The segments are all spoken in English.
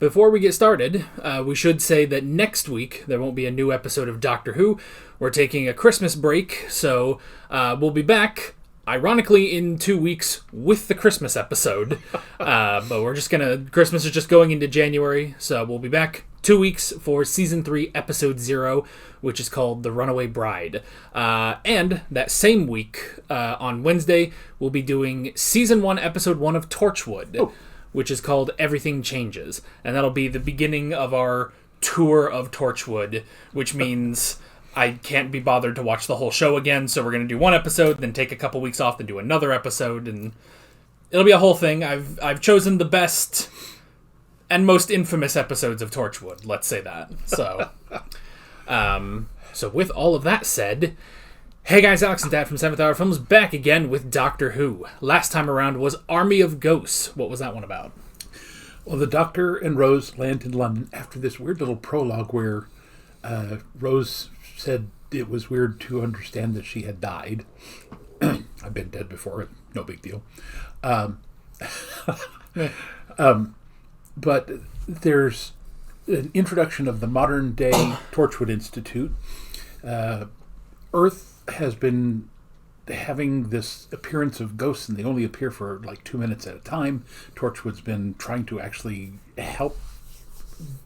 before we get started, we should say that next week there won't be a new episode of Doctor Who. We're taking a Christmas break, so we'll be back, ironically, in 2 weeks with the Christmas episode. But Christmas is just going into January, so we'll be back 2 weeks for Season 3, Episode 0, which is called The Runaway Bride. And that same week, on Wednesday, we'll be doing Season 1, Episode 1 of Torchwood, which is called Everything Changes. And that'll be the beginning of our tour of Torchwood, which means I can't be bothered to watch the whole show again, so we're going to do one episode, then take a couple weeks off, then do another episode, and it'll be a whole thing. I've chosen the best and most infamous episodes of Torchwood, let's say that. So, so with all of that said, hey guys, Alex and Dad from 7th Hour Films back again with Doctor Who. Last time around was Army of Ghosts. What was that one about? Well, the Doctor and Rose land in London after this weird little prologue where Rose said it was weird to understand that she had died. I've been dead before, no big deal. But there's an introduction of the modern day Torchwood Institute. Earth has been having this appearance of ghosts, and they only appear for like 2 minutes at a time. Torchwood's been trying to actually help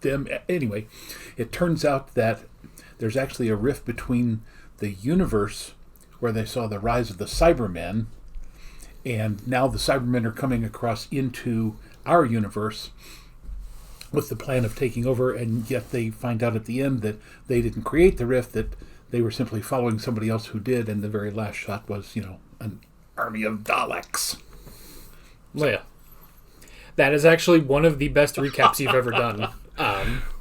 them. Anyway, it turns out that there's actually a rift between the universe where they saw the rise of the Cybermen, and now the Cybermen are coming across into our universe with the plan of taking over, and yet they find out at the end that they didn't create the rift, that they were simply following somebody else who did, and the very last shot was, an army of Daleks. Well, yeah. That is actually one of the best recaps you've ever done.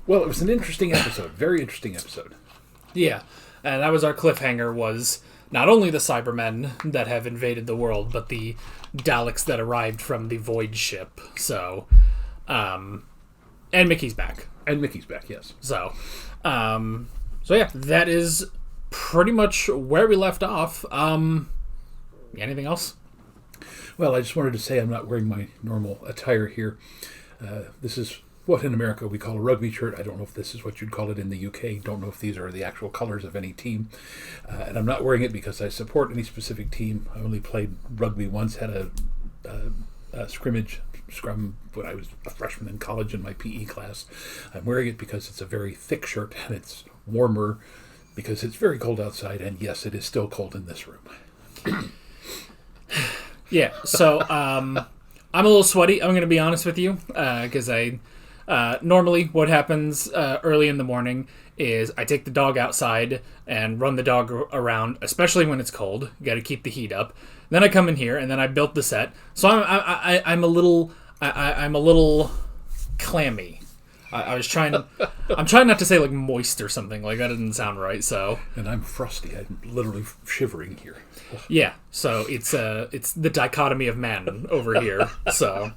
Well, it was an interesting episode. Very interesting episode. Yeah. And that was our cliffhanger, was not only the Cybermen that have invaded the world, but the Daleks that arrived from the Void ship. So, and Mickey's back. And Mickey's back, yes. So yeah, that is pretty much where we left off. Anything else? Well, I just wanted to say I'm not wearing my normal attire here. This is what in America we call a rugby shirt. I don't know if this is what you'd call it in the UK. Don't know if these are the actual colors of any team. And I'm not wearing it because I support any specific team. I only played rugby once, had a scrum when I was a freshman in college in my PE class. I'm wearing it because it's a very thick shirt, and it's warmer because it's very cold outside, and yes, it is still cold in this room. Yeah, so I'm a little sweaty, I'm going to be honest with you, because I normally what happens early in the morning is I take the dog outside and run the dog around, especially when it's cold. You got to keep the heat up. Then I come in here, and then I built the set. So I'm a little clammy. I'm trying not to say like moist or something, like that doesn't sound right. So, and I'm frosty. I'm literally shivering here. Yeah, so it's the dichotomy of man over here. So,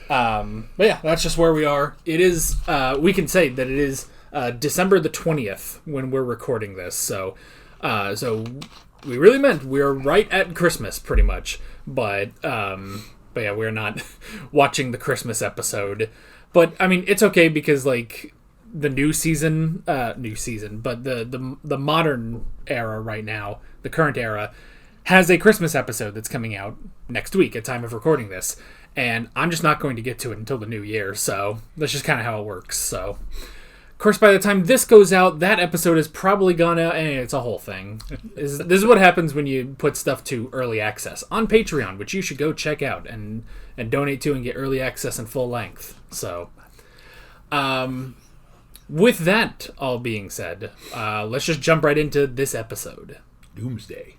but yeah, that's just where we are. It is. We can say that it is December the 20th when we're recording this. So we really meant we're right at Christmas, pretty much. But yeah, we're not watching the Christmas episode. But I mean, it's okay because like the new season, but the modern era right now, the current era, has a Christmas episode that's coming out next week at time of recording this, and I'm just not going to get to it until the new year. So that's just kind of how it works. So, of course, by the time this goes out, that episode has probably gone out, and it's a whole thing. This is what happens when you put stuff to early access on Patreon, which you should go check out and donate to and get early access and full length. So, with that all being said, let's just jump right into this episode. Doomsday.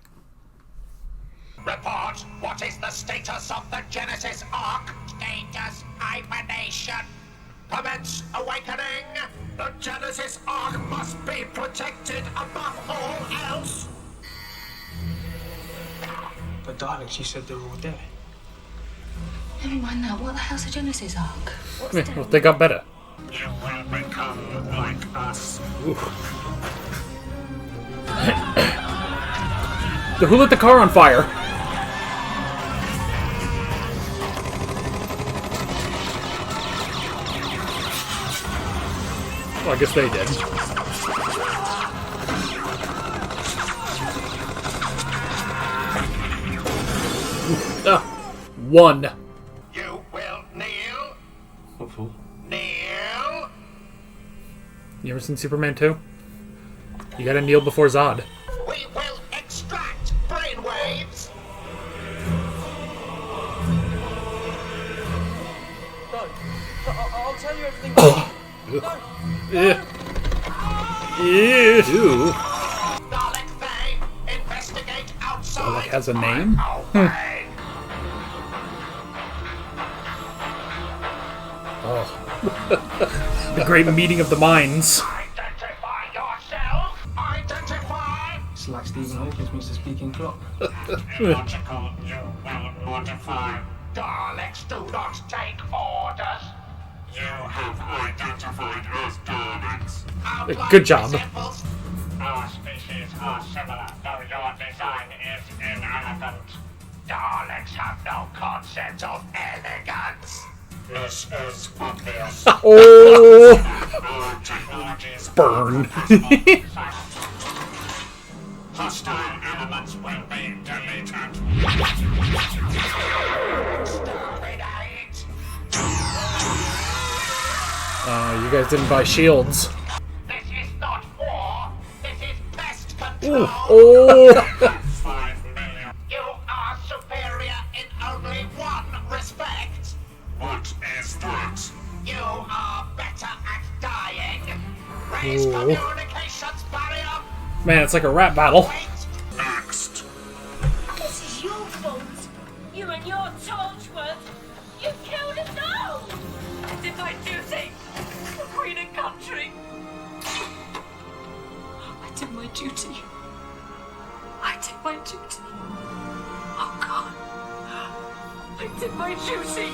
Report, what is the status of the Genesis Ark? Status, hibernation. Commence awakening. The Genesis Ark must be protected above all else. The Daleks, you said they were all dead. Never mind that. What the hell's a Genesis Ark? Well, they got better. You will become like us. Who lit the car on fire? Well, I guess they did. One. You will kneel. What for? Kneel. You ever seen Superman 2? You gotta kneel before Zod. We will extract brainwaves. No. I'll tell you everything. Ew. Dalek Faye, investigate outside. Dalek has a name? Away. The great meeting of the minds. Identify yourself. Identify. It's like Stephen Hawking meets the speaking clock. Illogical, you will mortify. Daleks do not take orders. You have identified as Daleks. Good job. Our species are similar, though your design is inelegant. Daleks have no concept of elegance. This is obvious. Oh! Our technologies Burn. hostile elements will be deleted. Exterminate. You guys didn't buy shields. This is not war. This is pest control. Oh! 5 million. You are superior in only one respect. What is that? You are better at dying. Raise communications barrier. Man, it's like a rap battle. Wait. Next. This is your fault. You and your Torchwood. You killed us all. I did my duty for Queen and country. I did my duty. I did my duty. Oh God. I did my duty.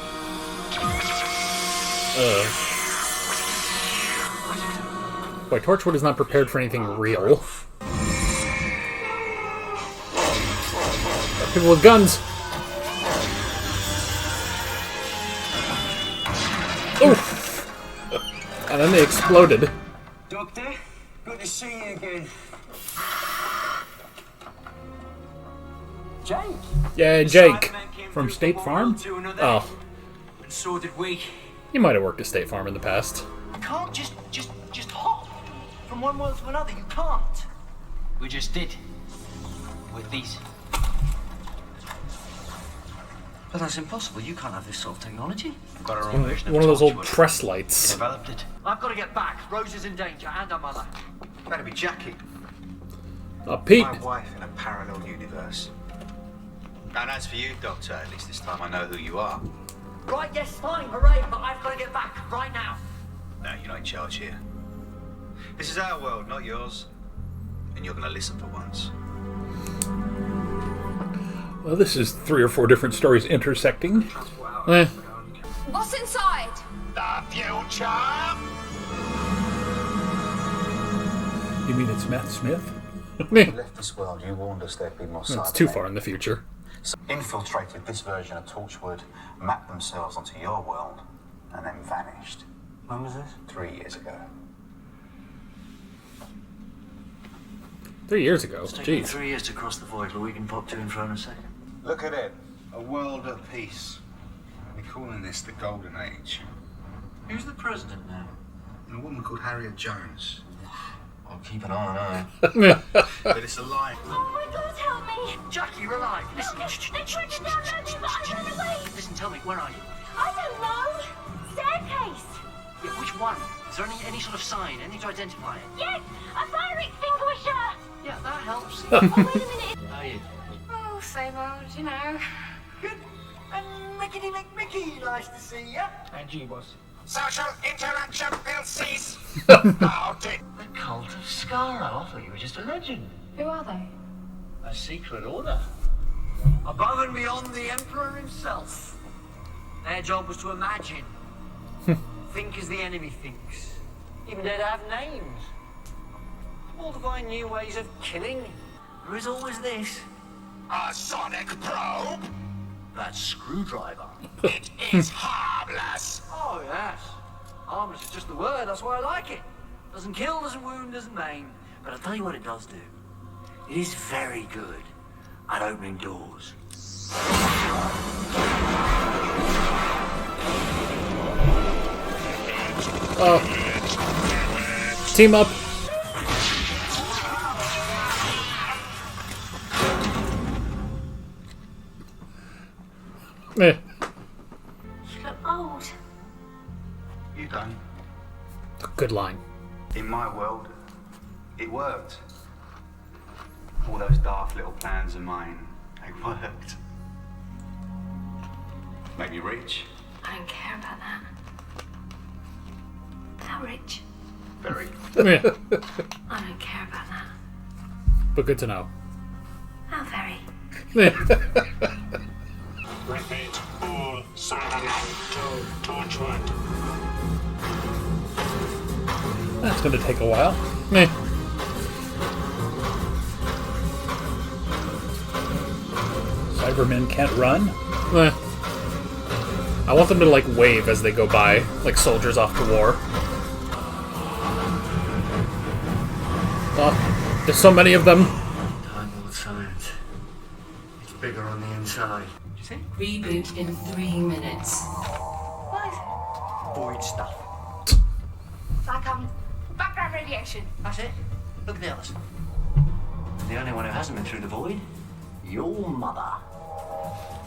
Boy, Torchwood is not prepared for anything real. People with guns. Oof! And then they exploded. Doctor, good to see you again. Jake? Yeah, Jake. From State Farm? Oh, And so did we. you might have worked at State Farm in the past. You can't just hop from one world to another. You can't. We just did. With these. But that's impossible. You can't have this sort of technology. We've got our own version of One of those old Torchwood. press We lights. developed it. I've got to get back. Rose is in danger, and her mother. That'd be Jackie, Pete. my wife in a parallel universe. And as for you, Doctor, at least this time I know who you are. Right, yes, fine, hooray, but I've got to get back right now. No, you're not in charge here. This is our world, not yours. And you're gonna listen for once. Well, this is 3 or 4 different stories intersecting. Eh. What's inside? The future. You mean it's Matt Smith? Left this world, you warned us there'd be more That's cybermen. too far in the future. Infiltrated this version of Torchwood, mapped themselves onto your world, and then vanished. When was this? 3 years ago. 3 years ago. It's taken me Jeez. 3 years to cross the void, but we can pop to and fro in a second. Look at it. A world at peace. We're calling this the Golden Age. Who's the president now? And a woman called Harriet Jones. I'll keep an eye on her. But it's a lie. Oh my God, help me. Jackie, you're alive. Listen. They tried to download me, but I ran away. Listen, tell me, where are you? I don't know. Staircase. Yeah, which one? Is there any sort of sign, anything to identify it? Yes, a fire extinguisher. Yeah, that helps. Oh, wait a minute. How are you? Oh, same old, you know. Good. And Mickey Mickey, nice to see you. And you, boss. Social interaction will cease. How did The cult of Skaro. I thought you were just a legend. Who are they? A secret order. Above and beyond the Emperor himself. Their job was to imagine. Think as the enemy thinks. Even dare to have names. All to find new ways of killing. There is always this. a sonic probe? That screwdriver. It is harmless. Oh, yes. Harmless is just the word, that's why I like it. Doesn't kill, doesn't wound, doesn't maim. But I'll tell you what it does do. It is very good at opening doors. Team up. Eh. You look old. You don't. Good line. In my world, it worked. All those daft little plans of mine, they worked. Make me rich. I don't care about that. How rich? Very. Yeah. I don't care about that. But good to know. How very? Repeat, all silence to Torchwood. That's going to take a while. Eh. Cybermen can't run. Eh. I want them to, like, wave as they go by, like soldiers off to war. Oh, there's so many of them. Time will science. It's bigger on the inside. You see? Reboot in 3 minutes. What? Void stuff. Like, background radiation. That's it. Look at the others. The only one who hasn't been through the void, your mother.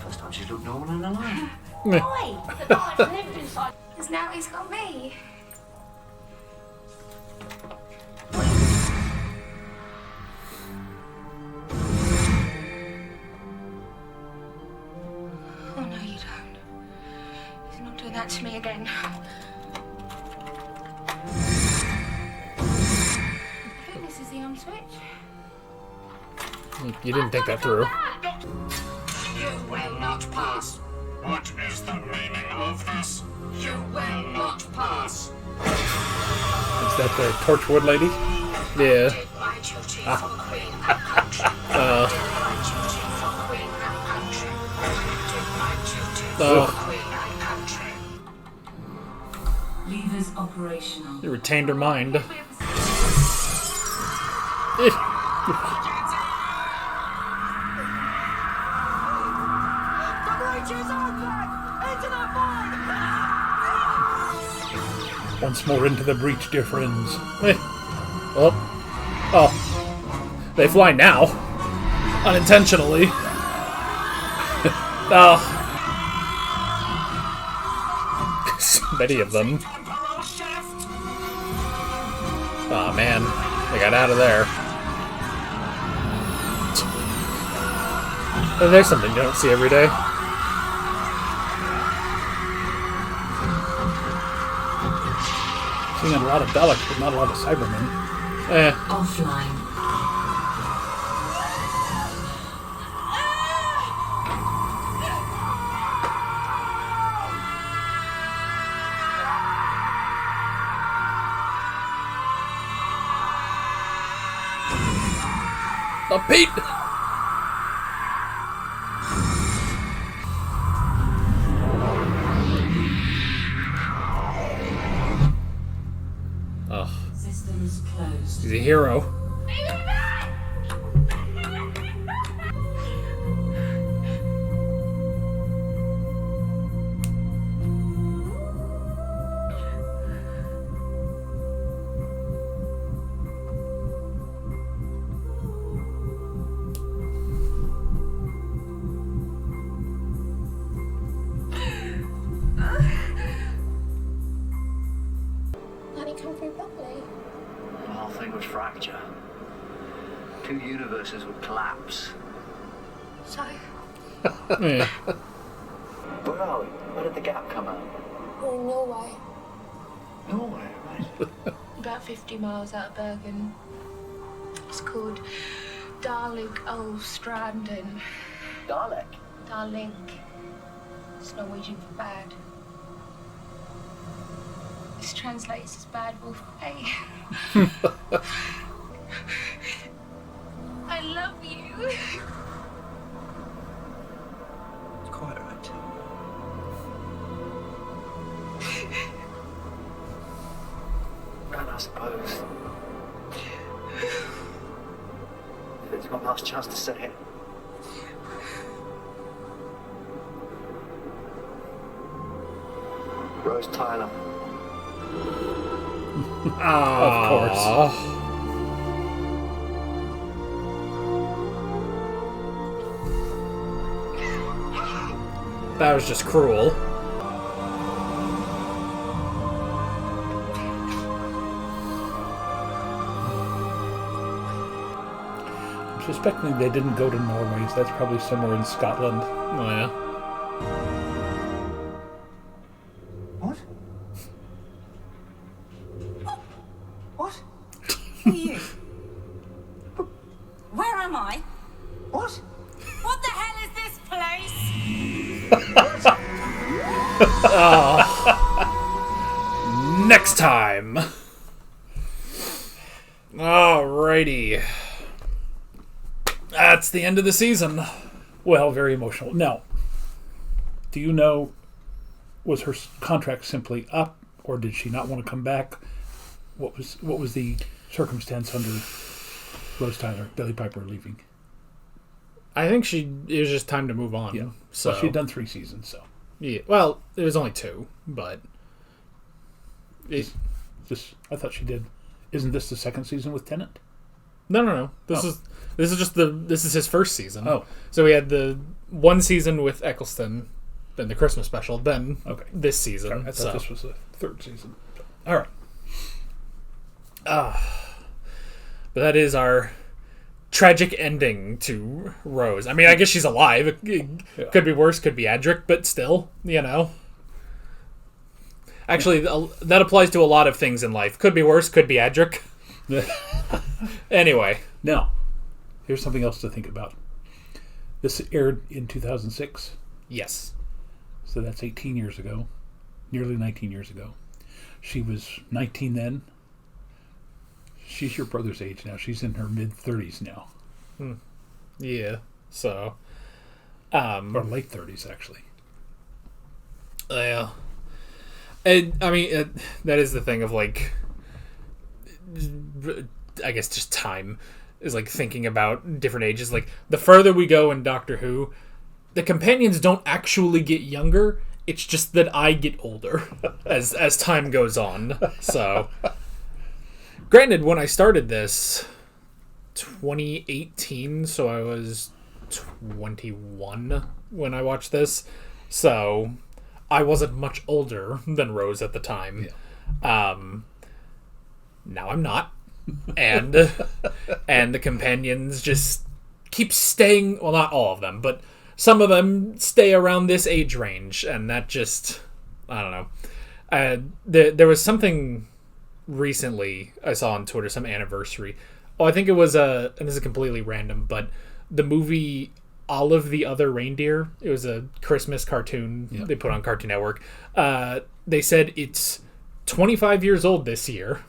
First time she's looked normal in her life. Why? The guy lived inside. Because now he's got me. Oh, no, you don't. He's not doing that to me again. I think this is the on switch. You didn't think that through. You will not pass. What is the meaning of this? You will not pass. Is that the Torchwood lady? Yeah. Did my duty for Queen and country. Did my duty for Queen and country. Did my duty for Queen and country. Levers operational. You retained her mind. Once more into the breach, dear friends. Oh. Oh. They fly now. Unintentionally. Oh. So many of them. Oh man. They got out of there. Oh, there's something you don't see every day. Seeing a lot of Daleks, but not a lot of Cybermen. Offline. Oh, Pete! Oh, Systems closed. he's a hero. Let it come through properly. The whole thing would fracture. 2 universes would collapse. So, Yeah. Where are we? Where did the gap come out? we're in Norway. Norway, right? About 50 miles out of Bergen. It's called Darling Stranden. Dalek. Darling. It's Norwegian for bad. This translates as bad wolf bay. I love you. It's quite alright. And I suppose. It's my last chance to say it. Rose Tyler. Of course. That was just cruel. I'm suspecting they didn't go to Norway, so that's probably somewhere in Scotland. Oh, yeah. What? What? Who are you? Where am I? What? What the hell is this place? Next time. Alrighty. That's the end of the season. Well, very emotional. Now, do you know, was her contract simply up, or did she not want to come back? What was the circumstance under Rose Tyler, Billie Piper leaving? I think it was just time to move on. Yeah. So Well, she'd done 3 seasons, so. Yeah. Well, it was only 2, but I thought she did. Isn't this the second season with Tennant? No. This is his first season. Oh. So we had the 1 season with Eccleston, then the Christmas special, then this season. I thought this was the 3rd season. All right. But that is our tragic ending to Rose. I mean, I guess she's alive. It could be worse, could be Adric, but still, you know. Actually, that applies to a lot of things in life. Could be worse, could be Adric. Anyway. Now, here's something else to think about. This aired in 2006. Yes. So that's 18 years ago. Nearly 19 years ago. She was 19 then. She's your brother's age now. She's in her mid-30s now. Yeah. So. Or late 30s, actually. Yeah. And, I mean, that is the thing of, like, I guess just time is, like, thinking about different ages. Like, the further we go in Doctor Who, the companions don't actually get younger. It's just that I get older as time goes on. So, granted, when I started this, 2018, so I was 21 when I watched this. So, I wasn't much older than Rose at the time. Yeah. Now I'm not. And the companions just keep staying, well, not all of them, but some of them stay around this age range, and that just, I don't know. There was something recently I saw on Twitter, some anniversary. Oh, I think it was, and this is completely random, but the movie Olive the Other Reindeer, it was a Christmas cartoon they put on Cartoon Network. They said it's 25 years old this year.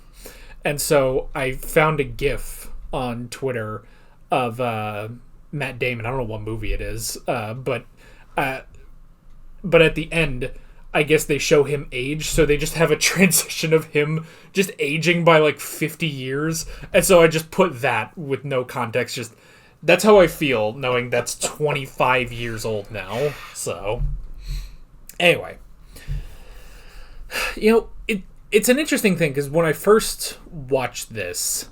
And so I found a GIF on Twitter of Matt Damon. I don't know what movie it is, but at the end, I guess they show him age, so they just have a transition of him just aging by like 50 years. And so I just put that with no context. Just that's how I feel knowing that's 25 years old now. So anyway, you know, it's an interesting thing because when I first watched this,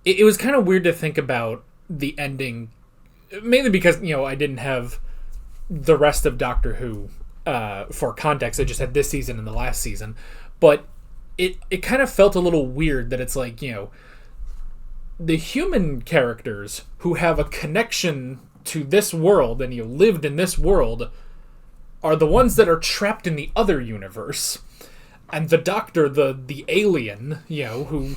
it was kind of weird to think about the ending, mainly because, you know, I didn't have the rest of Doctor Who for context. I just had this season and the last season. But it kind of felt a little weird that it's like, you know, the human characters who have a connection to this world and you lived in this world are the ones that are trapped in the other universe. And the Doctor, the alien, you know, who,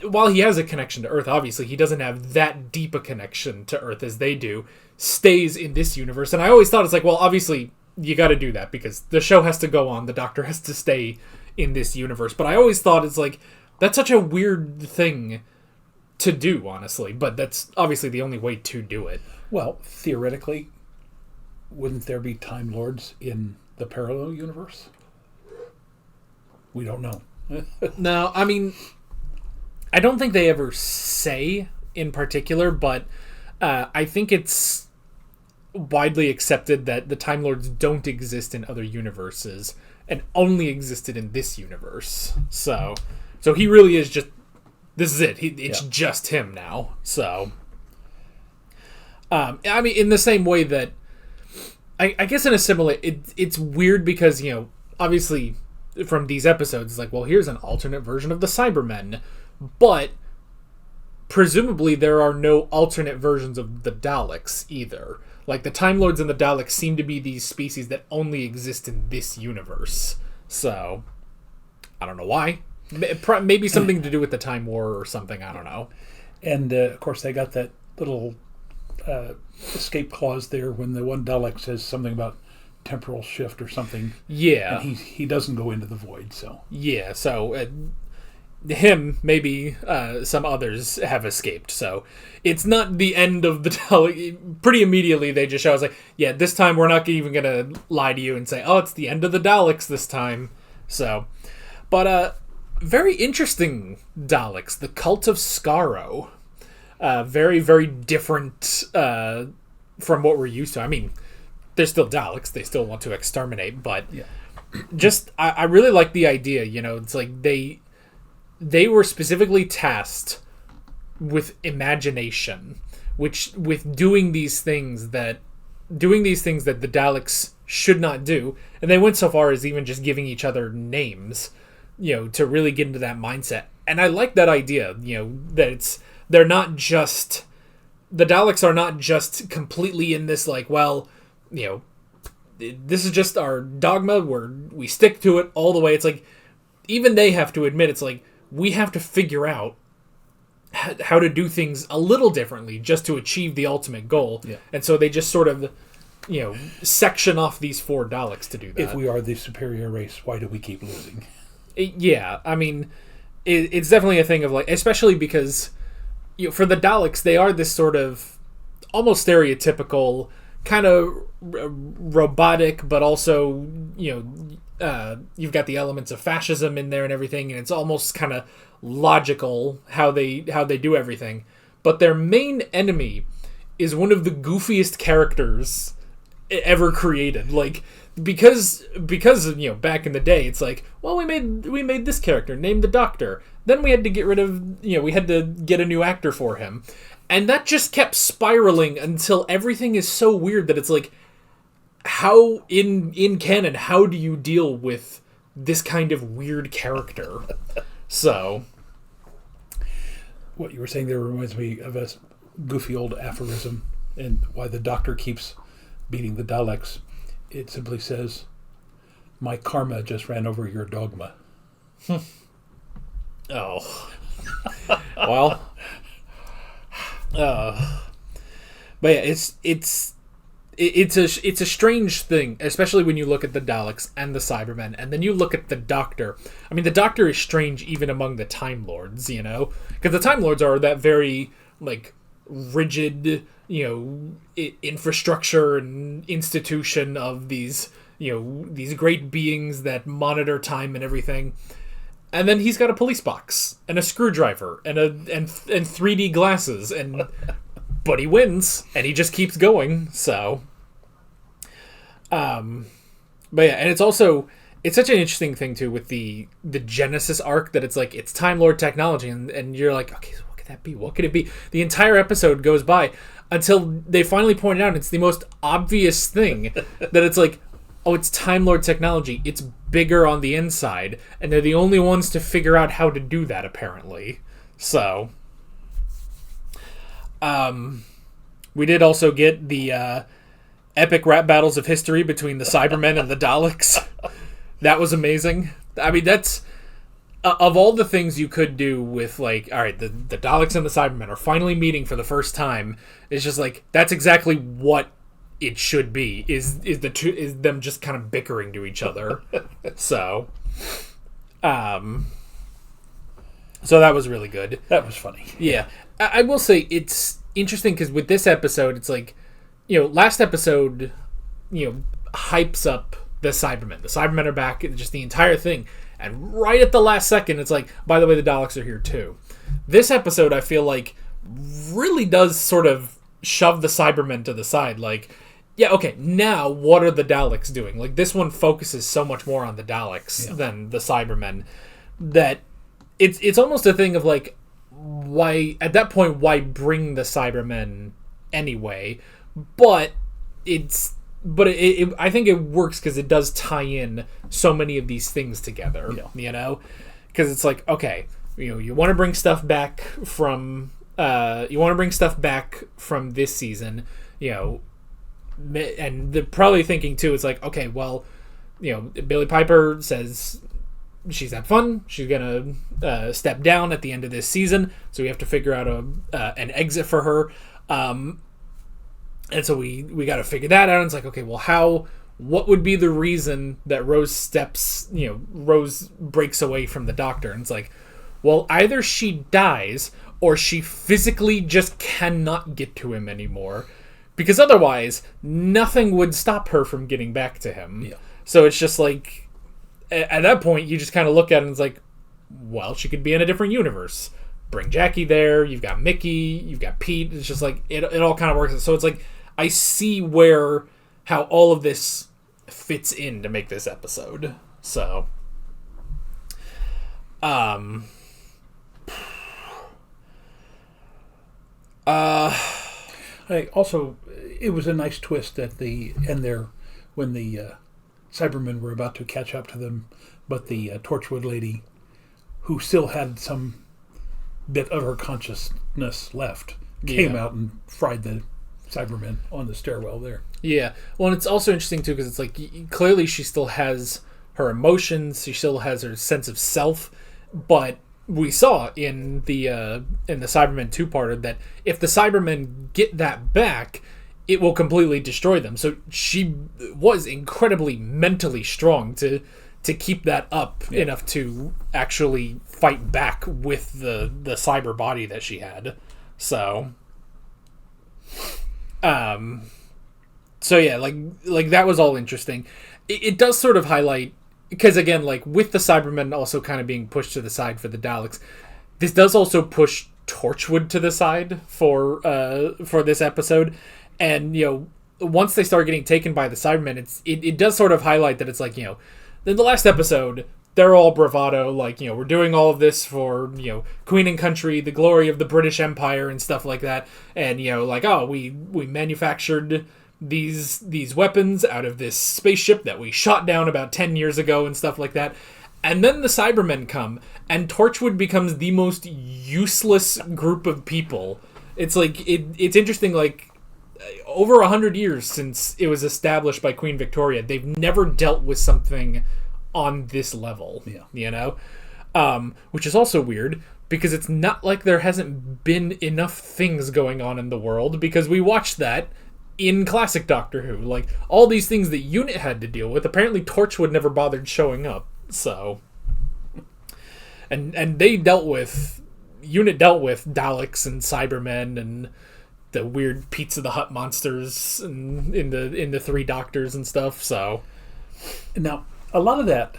while he has a connection to Earth, obviously he doesn't have that deep a connection to Earth as they do, stays in this universe. And I always thought it's like, well, obviously you got to do that because the show has to go on. The Doctor has to stay in this universe. But I always thought it's like, that's such a weird thing to do, honestly. But that's obviously the only way to do it. Well, theoretically, wouldn't there be Time Lords in the parallel universe? We don't know. No, I mean, I don't think they ever say in particular, but I think it's widely accepted that the Time Lords don't exist in other universes and only existed in this universe. So he really is just, this is it. It's just him now. So, I mean, in the same way that, I guess in a similar, it's weird because, obviously from these episodes, it's like, well, here's an alternate version of the Cybermen, but presumably there are no alternate versions of the Daleks either. Like, the Time Lords and the Daleks seem to be these species that only exist in this universe. So, I don't know why. Maybe something to do with the Time War or something, I don't know. And, of course, they got that little escape clause there when the one Dalek says something about temporal shift or something. Yeah. And he doesn't go into the void, so. Yeah, so him, maybe some others have escaped, so it's not the end of the Dalek. Pretty immediately they just show us like, yeah, this time we're not even gonna lie to you and say, oh, it's the end of the Daleks this time. So, but very interesting Daleks, the Cult of Skaro. Very, very different from what we're used to. I mean, they're still Daleks, they still want to exterminate, but just I really like the idea, it's like they were specifically tasked with imagination, with doing these things that the Daleks should not do, and they went so far as even just giving each other names, to really get into that mindset. And I like that idea, that they're not just, the Daleks are not just completely in this like, well, this is just our dogma where we stick to it all the way. It's like, even they have to admit, it's like, we have to figure out how to do things a little differently just to achieve the ultimate goal. Yeah. And so they just sort of, section off these 4 Daleks to do that. If we are the superior race, why do we keep losing? Yeah, I mean, it's definitely a thing of like, especially because, for the Daleks, they are this sort of almost stereotypical, kind of robotic, but also, you've got the elements of fascism in there and everything, and it's almost kind of logical how they do everything. But their main enemy is one of the goofiest characters ever created. Like, because back in the day, it's like, well, we made this character named the Doctor. Then we had to get rid of, we had to get a new actor for him. And that just kept spiraling until everything is so weird that it's like, how in canon, how do you deal with this kind of weird character? So, what you were saying there reminds me of a goofy old aphorism, and why the Doctor keeps beating the Daleks. It simply says, "My karma just ran over your dogma." Oh, well, but yeah, it's a strange thing, especially when you look at the Daleks and the Cybermen, and then you look at the Doctor. I mean, the Doctor is strange even among the Time Lords, because the Time Lords are that very like rigid, infrastructure and institution of these, these great beings that monitor time and everything. And then he's got a police box and a screwdriver and 3D glasses, but he wins and he just keeps going. So, but yeah, and it's such an interesting thing too with the Genesis arc that it's like it's Time Lord technology, and you're like, okay, so what could that be? What could it be? The entire episode goes by until they finally point it out. It's the most obvious thing that it's like, oh, it's Time Lord technology. It's bigger on the inside, and they're the only ones to figure out how to do that, apparently. So, we did also get the epic rap battles of history between the Cybermen and the Daleks. That was amazing. I mean, that's of all the things you could do with, like, all right, the Daleks and the Cybermen are finally meeting for the first time. It's just like, that's exactly what it should be, is them just kind of bickering to each other. So that was really good. That was funny. Yeah. I will say it's interesting because with this episode, it's like, last episode, hypes up the Cybermen. The Cybermen are back, just the entire thing. And right at the last second, it's like, by the way, the Daleks are here too. this episode, I feel like, really does sort of shove the Cybermen to the side. Like, yeah, okay, now what are the Daleks doing? Like, this one focuses so much more on the Daleks than the Cybermen that it's almost a thing of, like, why, at that point, why bring the Cybermen anyway? But I think it works because it does tie in so many of these things together, you know? Because it's like, okay, you want to bring stuff back from this season, and they're probably thinking too, it's like, okay, well, Billie Piper says she's had fun, she's gonna step down at the end of this season, so we have to figure out an exit for her, and so we got to figure that out. And it's like, okay, well, what would be the reason that Rose breaks away from the Doctor? And it's like, well, either she dies or she physically just cannot get to him anymore, because otherwise nothing would stop her from getting back to him. Yeah. So it's just like, at that point, you just kind of look at it and it's like, well, she could be in a different universe. Bring Jackie there. You've got Mickey. You've got Pete. It's just like, it all kind of works. So it's like, I see how all of this fits in to make this episode. So, also, it was a nice twist at the end there when the Cybermen were about to catch up to them, but the Torchwood lady, who still had some bit of her consciousness left, came out and fried the Cybermen on the stairwell there. Yeah. Well, and it's also interesting too, because it's like, clearly she still has her emotions, she still has her sense of self, but we saw in the Cybermen 2-parter that if the Cybermen get that back, it will completely destroy them. So she was incredibly mentally strong to keep that up enough to actually fight back with the cyber body that she had. So yeah, like that was all interesting. It does sort of highlight, because again, like with the Cybermen also kind of being pushed to the side for the Daleks, this does also push Torchwood to the side for this episode. And once they start getting taken by the Cybermen, it does sort of highlight that it's like, in the last episode, they're all bravado, like, we're doing all of this for, Queen and Country, the glory of the British Empire and stuff like that. And, like, oh, we manufactured these weapons out of this spaceship that we shot down about 10 years ago and stuff like that. And then the Cybermen come, and Torchwood becomes the most useless group of people. It's like, it's interesting, like, over 100 years since it was established by Queen Victoria, they've never dealt with something on this level, which is also weird, because it's not like there hasn't been enough things going on in the world, because we watched that in classic Doctor Who. Like, all these things that UNIT had to deal with, apparently Torchwood never bothered showing up, so... And UNIT dealt with Daleks and Cybermen and the weird Pizza the Hut monsters and in the Three Doctors and stuff, so... Now, a lot of that,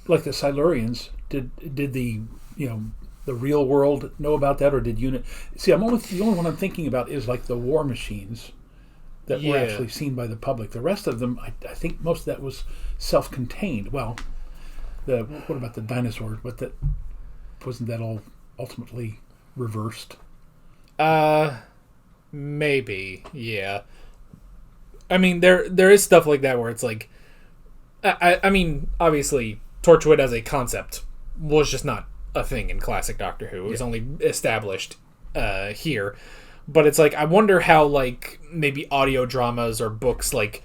like the Silurians, did the the real world know about that, or did UNIT? See, the only one I'm thinking about is like the war machines that were actually seen by the public. The rest of them, I think most of that was self-contained. Well, what about the dinosaurs? But that wasn't that all ultimately reversed? Maybe, yeah. I mean, there is stuff like that where it's like, I mean, obviously, Torchwood as a concept was just not a thing in classic Doctor Who. It was only established here. But it's like, I wonder how, like, maybe audio dramas or books, like,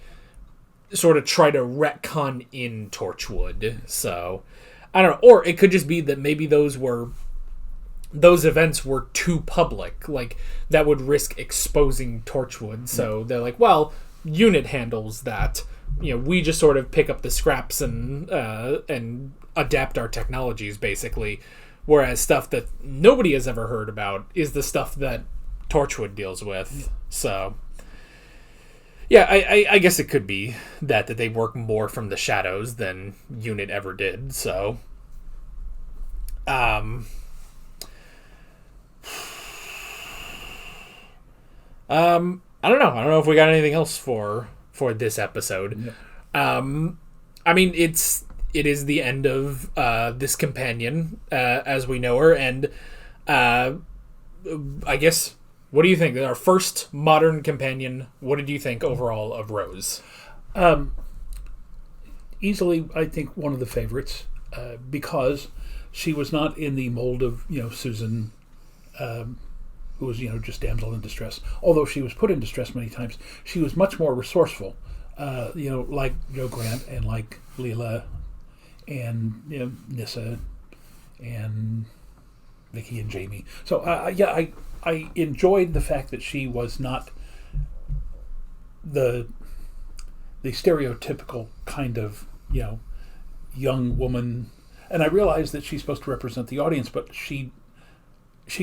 sort of try to retcon in Torchwood. So, I don't know. Or it could just be that maybe those events were too public. Like, that would risk exposing Torchwood. So they're like, well, UNIT handles that. We just sort of pick up the scraps and adapt our technologies, basically. Whereas stuff that nobody has ever heard about is the stuff that Torchwood deals with. So, yeah, I guess it could be that they work more from the shadows than UNIT ever did. So, I don't know. I don't know if we got anything else for this episode. I mean, it is the end of this companion as we know her, and I guess, what do you think? Our first modern companion. What did you think overall of Rose? Easily, I think one of the favorites because she was not in the mold of Susan, who was just damsel in distress. Although she was put in distress many times, she was much more resourceful. Like Joe Grant and like Leela and Nissa and Vicky and Jamie. So I enjoyed the fact that she was not the stereotypical kind of young woman, and I realized that she's supposed to represent the audience, but she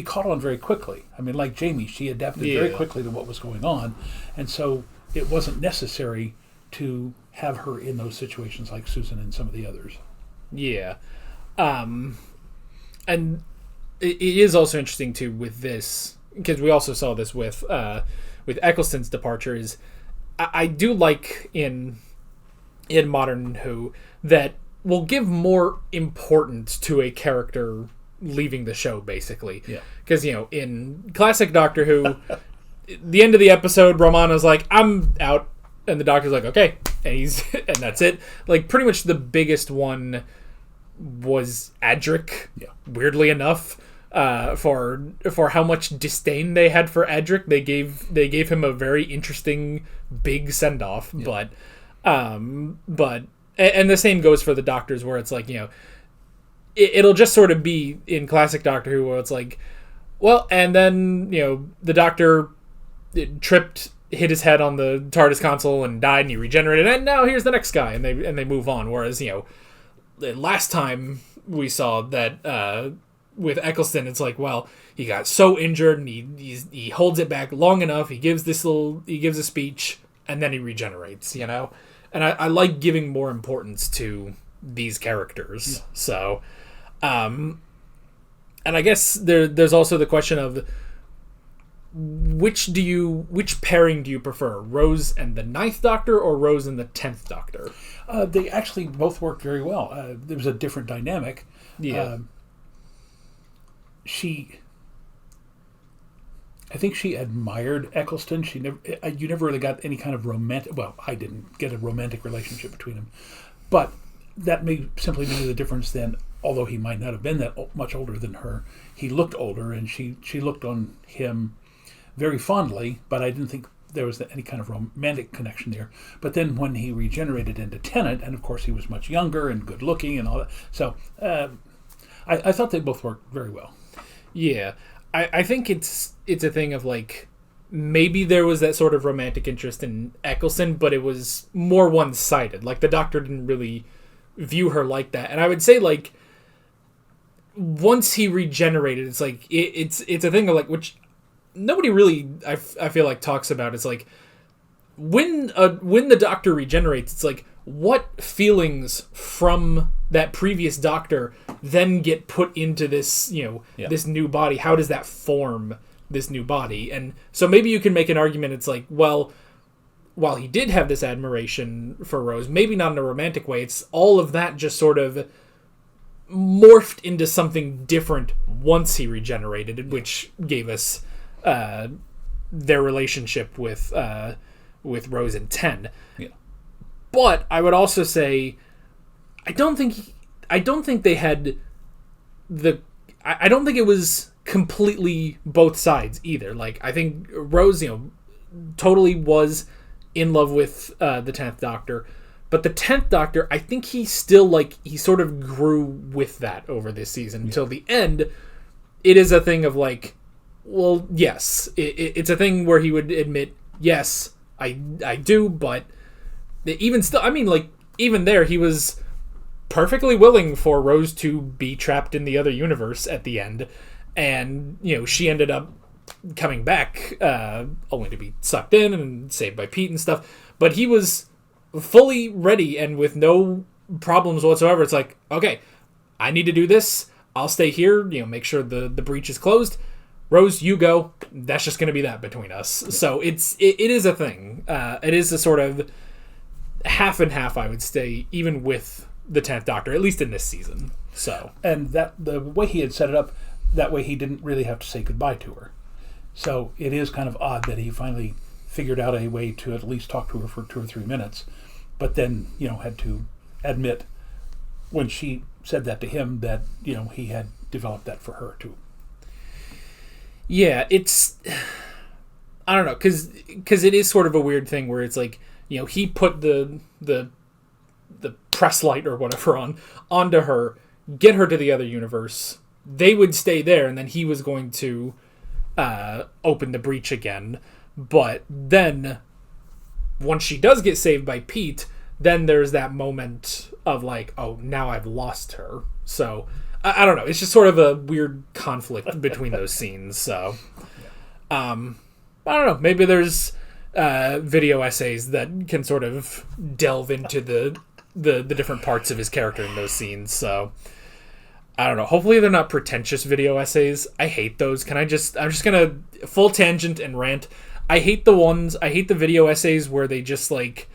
caught on very quickly. I mean, like Jamie, she adapted very quickly to what was going on, and so it wasn't necessary to have her in those situations like Susan and some of the others. Yeah. And it is also interesting too with this, because we also saw this with Eccleston's departure, is I do like in Modern Who that will give more importance to a character leaving the show, basically. Yeah. Because, in classic Doctor Who, the end of the episode, Romana's like, I'm out. And the Doctor's like, okay. And and that's it. Like, pretty much the biggest one was Adric, weirdly enough. For how much disdain they had for Adric, they gave him a very interesting big send off. Yeah. But the same goes for the Doctors, where it's like it'll just sort of be in classic Doctor Who, where it's like, well, and then the Doctor hit his head on the TARDIS console and died, and he regenerated, and now here's the next guy, and they move on. Whereas last time we saw that. With Eccleston, it's like, well, he got so injured and he holds it back long enough. He gives a speech, and then he regenerates. And I like giving more importance to these characters. Yeah. So, and I guess there's also the question of which pairing do you prefer, Rose and the 9th Doctor or Rose and the 10th Doctor? They actually both worked very well. There was a different dynamic. Yeah. I think she admired Eccleston. You never really got any kind of romantic. Well, I didn't get a romantic relationship between them, but that may simply be the difference. Then, although he might not have been that much older than her, he looked older, and she looked on him very fondly. But I didn't think there was any kind of romantic connection there. But then when he regenerated into Tennant, and of course he was much younger and good looking and all that, so I thought they both worked very well. Yeah, I think it's a thing of like, maybe there was that sort of romantic interest in Eccleston, but it was more one-sided. Like, the Doctor didn't really view her like that. And I would say, like, once he regenerated, it's like, it's a thing of like, which nobody really, I feel like, talks about. It's like, when the Doctor regenerates, it's like, what feelings from that previous Doctor then get put into this, this new body? How does that form this new body? And so maybe you can make an argument. It's like, well, while he did have this admiration for Rose, maybe not in a romantic way, it's all of that just sort of morphed into something different once he regenerated, which gave us their relationship with Rose and 10. Yeah. But I would also say, I don't think they had I don't think it was completely both sides either. Like, I think Rose, totally was in love with the 10th Doctor, but the 10th Doctor, I think he still, like, he sort of grew with that over this season until the end. It is a thing of like, well, yes, it's a thing where he would admit, yes, I do, but even still, I mean, like, even there, he was perfectly willing for Rose to be trapped in the other universe at the end, and she ended up coming back only to be sucked in and saved by Pete and stuff. But he was fully ready and with no problems whatsoever. It's like, okay, I need to do this. I'll stay here. Make sure the breach is closed. Rose, you go. That's just going to be that between us. Yeah. So it is a thing. It is a sort of half and half, I would say, even with the 10th Doctor, at least in this season. So, and that the way he had set it up, that way he didn't really have to say goodbye to her. So it is kind of odd that he finally figured out a way to at least talk to her for 2 or 3 minutes, but then, had to admit when she said that to him that, he had developed that for her too. Yeah, it's... I don't know, because it is sort of a weird thing where it's like, he put the press light or whatever onto her, get her to the other universe. They would stay there, and then he was going to open the breach again. But then, once she does get saved by Pete, then there's that moment of like, oh, now I've lost her. So, I don't know. It's just sort of a weird conflict between those scenes. So, I don't know. Maybe there's video essays that can sort of delve into the different parts of his character in those scenes. So, I don't know. Hopefully they're not pretentious video essays. I hate those. I'm just going to full tangent and rant. I hate the video essays where they just like,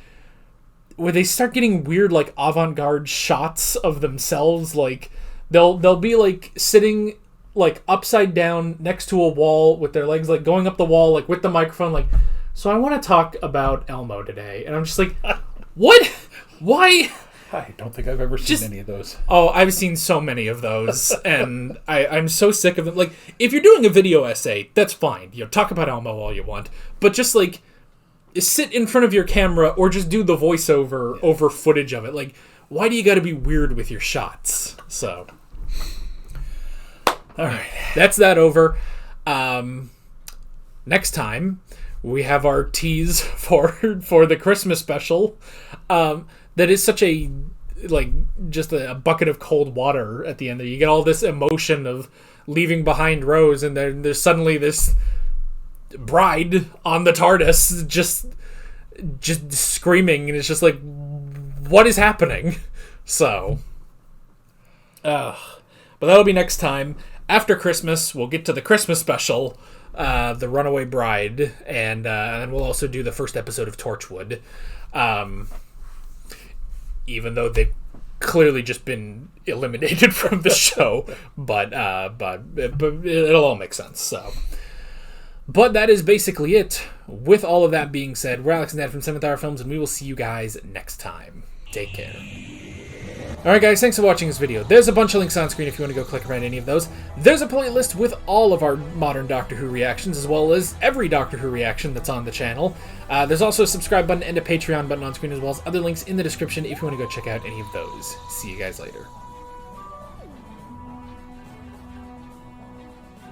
where they start getting weird like avant-garde shots of themselves. Like they'll be like sitting like upside down next to a wall with their legs like going up the wall, like with the microphone, like, so I want to talk about Elmo today. And I'm just like, what? Why? I don't think I've ever seen any of those. Oh, I've seen so many of those, and I'm so sick of them. Like, if you're doing a video essay, that's fine. Talk about Elmo all you want, but just like sit in front of your camera or just do the voiceover over footage of it. Like, why do you got to be weird with your shots? So, all right, that's that over. Next time we have our tease for the Christmas special. That is such a, like, just a bucket of cold water at the end there. You get all this emotion of leaving behind Rose, and there's suddenly this bride on the TARDIS just screaming, and it's just like, what is happening? So, but that'll be next time. After Christmas, we'll get to the Christmas special, The Runaway Bride, and then we'll also do the first episode of Torchwood. Even though they've clearly just been eliminated from the show, but it'll all make sense. So, but that is basically it. With all of that being said, we're Alex and Dad from 7th Hour Films, and we will see you guys next time. Take care. Alright guys, thanks for watching this video. There's a bunch of links on screen if you want to go click around any of those. There's a playlist with all of our modern Doctor Who reactions, as well as every Doctor Who reaction that's on the channel. There's also a subscribe button and a Patreon button on screen, as well as other links in the description if you want to go check out any of those. See you guys later.